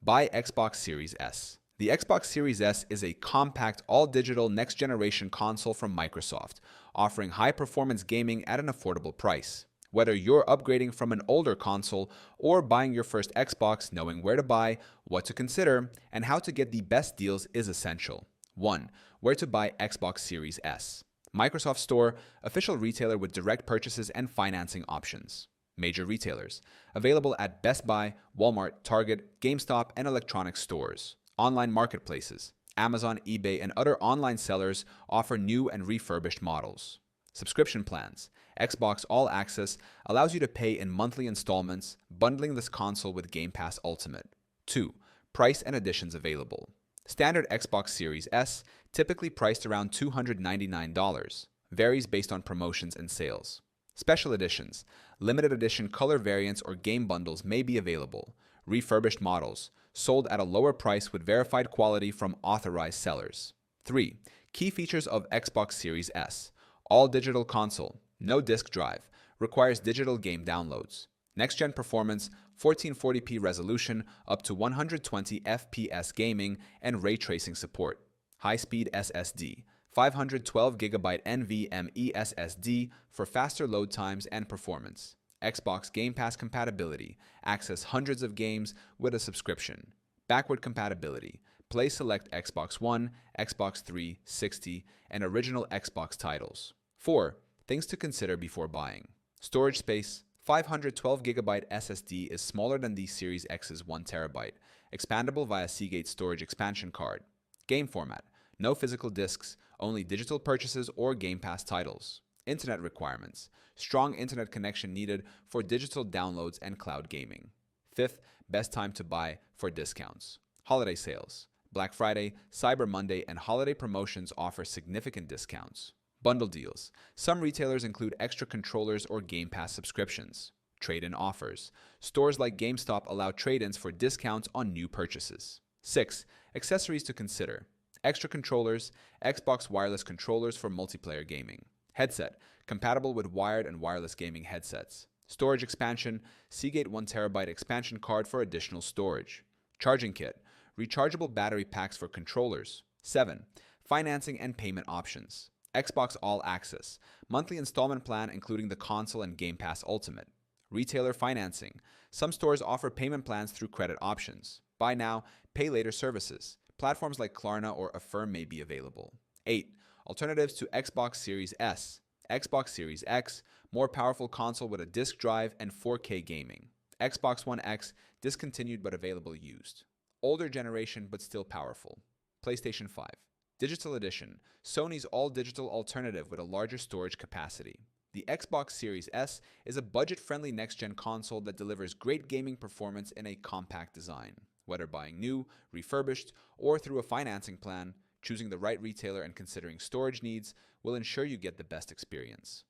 Buy Xbox Series S. The Xbox Series S is a compact, all-digital, next-generation console from Microsoft, offering high-performance gaming at an affordable price. Whether you're upgrading from an older console or buying your first Xbox, knowing where to buy, what to consider, and how to get the best deals is essential. 1. Where to buy Xbox Series S. Microsoft Store, official retailer with direct purchases and financing options. Major retailers. Available at Best Buy, Walmart, Target, GameStop, and electronics stores. Online marketplaces. Amazon, eBay, and other online sellers offer new and refurbished models. Subscription plans. Xbox All Access allows you to pay in monthly installments, bundling this console with Game Pass Ultimate. 2. Price and editions available. Standard Xbox Series S, typically priced around $299, varies based on promotions and sales. Special editions. Limited edition color variants or game bundles may be available. Refurbished models, sold at a lower price with verified quality from authorized sellers. 3. Key features of Xbox Series S. All-digital console, no disk drive, requires digital game downloads. Next-gen performance, 1440p resolution, up to 120 FPS gaming, and ray tracing support. High-speed SSD, 512GB NVMe SSD for faster load times and performance. Xbox Game Pass compatibility, access hundreds of games with a subscription. Backward compatibility, play select Xbox One, Xbox 360, and original Xbox titles. 4. Things to consider before buying. Storage space. 512GB SSD is smaller than the Series X's 1TB, expandable via Seagate storage expansion card. Game format. No physical discs, only digital purchases or Game Pass titles. Internet requirements. Strong internet connection needed for digital downloads and cloud gaming. 5th, best time to buy for discounts. Holiday sales. Black Friday, Cyber Monday, and holiday promotions offer significant discounts. Bundle deals. Some retailers include extra controllers or Game Pass subscriptions. Trade-in offers. Stores like GameStop allow trade-ins for discounts on new purchases. 6. Accessories to consider. Extra controllers, Xbox wireless controllers for multiplayer gaming. Headset, compatible with wired and wireless gaming headsets. Storage expansion, Seagate 1TB expansion card for additional storage. Charging kit, rechargeable battery packs for controllers. 7. Financing and payment options. Xbox All Access, monthly installment plan including the console and Game Pass Ultimate. Retailer financing. Some stores offer payment plans through credit options. Buy now, pay later services. Platforms like Klarna or Affirm may be available. 8. Alternatives to Xbox Series S. Xbox Series X, more powerful console with a disc drive and 4K gaming. Xbox One X, discontinued but available used. Older generation but still powerful. PlayStation 5. Digital Edition, Sony's all-digital alternative with a larger storage capacity. The Xbox Series S is a budget-friendly next-gen console that delivers great gaming performance in a compact design. Whether buying new, refurbished, or through a financing plan, choosing the right retailer and considering storage needs will ensure you get the best experience.